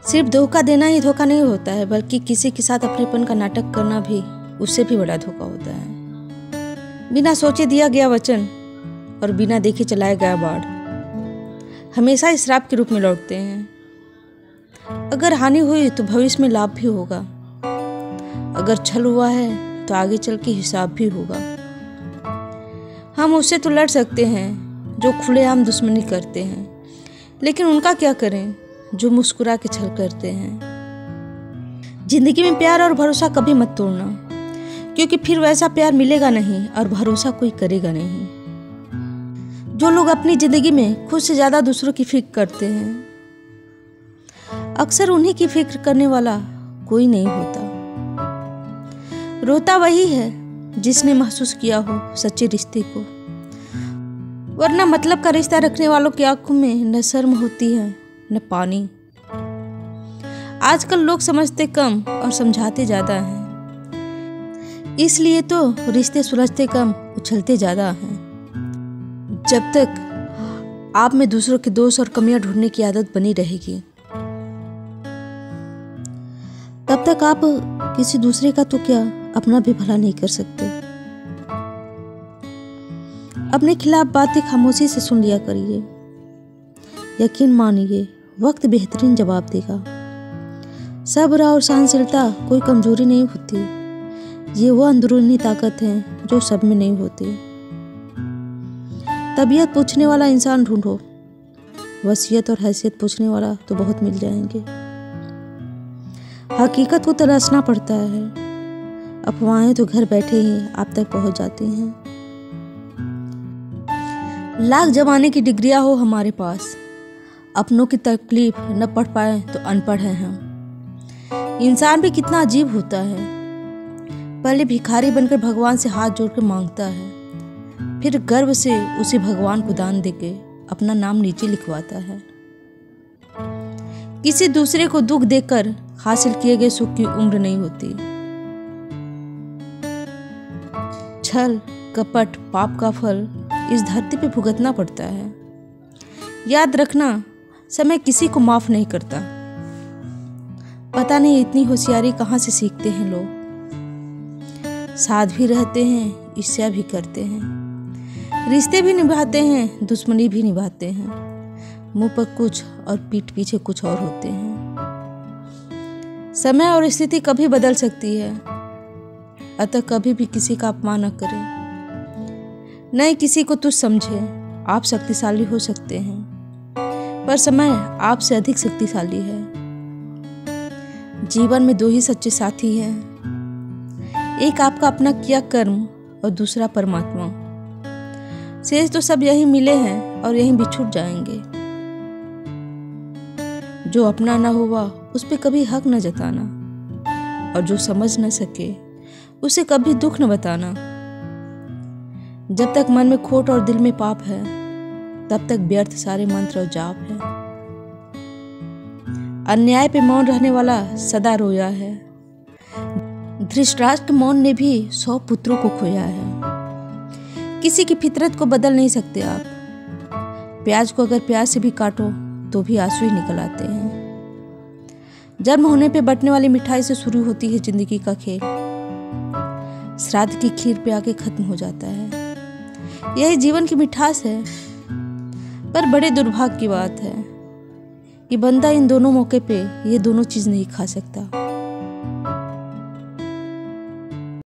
सिर्फ धोखा देना ही धोखा नहीं होता है, बल्कि किसी के साथ अपनेपन का नाटक करना भी उससे भी बड़ा धोखा होता है। बिना सोचे दिया गया वचन और बिना देखे चलाया गया बाढ़ हमेशा श्राप के रूप में लौटते हैं। अगर हानि हुई तो भविष्य में लाभ भी होगा, अगर छल हुआ है तो आगे चल के हिसाब भी होगा। हम उससे तो लड़ सकते हैं जो खुलेआम दुश्मनी करते हैं, लेकिन उनका क्या करें जो मुस्कुरा के छल करते हैं। जिंदगी में प्यार और भरोसा कभी मत तोड़ना, क्योंकि फिर वैसा प्यार मिलेगा नहीं और भरोसा कोई करेगा नहीं। जो लोग अपनी जिंदगी में खुद से ज्यादा दूसरों की फिक्र करते हैं, अक्सर उन्हीं की फिक्र करने वाला कोई नहीं होता। रोता वही है जिसने महसूस किया हो सच्चे रिश्ते को, वरना मतलब का रिश्ता रखने वालों की आंखों में न शर्म होती है न पानी। आजकल लोग समझते कम और समझाते ज्यादा हैं, इसलिए तो रिश्ते सुलझते कम उछलते ज्यादा हैं। जब तक आप में दूसरों के दोष और कमियां ढूंढने की आदत बनी रहेगी, तब तक आप किसी दूसरे का तो क्या अपना भी भला नहीं कर सकते। अपने खिलाफ बातें खामोशी से सुन लिया करिए। यकीन मानिए वक्त बेहतरीन जवाब देगा। सब्र और सहनशीलता कोई कमजोरी नहीं होती, ये वो अंदरूनी ताकत है जो सब में नहीं होती। तबीयत पूछने वाला इंसान ढूंढो, वसीयत और हैसियत पूछने वाला तो बहुत मिल जाएंगे। हकीकत को तलाशना पड़ता है, अफवाहें तो घर बैठे ही आप तक पहुंच जाती हैं। लाख जमाने की डिग्रियां हो हमारे पास, अपनों की तकलीफ न पढ़ पाए तो अनपढ़ हैं हम। इंसान भी कितना अजीब होता है, पहले भिखारी बनकर भगवान से हाथ जोड़कर मांगता है, फिर गर्व से उसे भगवान को दान देके अपना नाम नीचे लिखवाता है। किसी दूसरे को दुख देकर हासिल किए गए सुख की उम्र नहीं होती। छल, कपट, पाप का फल इस धरती पे भुगतना पड़ता है। याद रखना, समय किसी को माफ नहीं करता। पता नहीं इतनी होशियारी कहाँ से सीखते हैं लोग। साथ भी रहते हैं, ईर्ष्या भी करते हैं, रिश्ते भी निभाते हैं, दुश्मनी भी निभाते हैं। मुंह पर कुछ और पीठ पीछे कुछ और होते हैं। समय और स्थिति कभी बदल सकती है, अतः कभी भी किसी का अपमान न करें। न किसी को तुच्छ समझे। आप शक्तिशाली हो सकते हैं, पर समय आपसे अधिक शक्तिशाली है। जीवन में दो ही सच्चे साथी हैं, एक आपका अपना किया कर्म और दूसरा परमात्मा। शेष तो सब यहीं मिले हैं और यहीं बिछुड़ जाएंगे। जो अपना ना हुआ उस पे कभी हक न जताना, और जो समझ न सके उसे कभी दुख न बताना। जब तक मन में खोट और दिल में पाप है, तब तक व्यर्थ सारे मंत्र और जाप है। अन्याय पे मौन रहने वाला सदा रोया है। धृतराष्ट्र के मौन ने भी 100 पुत्रों को खोया है। किसी की फितरत को बदल नहीं सकते आप। प्याज को अगर प्याज से भी काटो तो भी आंसू ही निकल आते हैं। जन्म होने पे बंटने वाली मिठाई से शुरू होती है जिंदगी का खेल, श्राद्ध की खीर पे आके खत्म हो जाता है। यही जीवन की मिठास है। पर बड़े दुर्भाग्य की बात है कि बंदा इन दोनों मौके पे ये दोनों चीज नहीं खा सकता।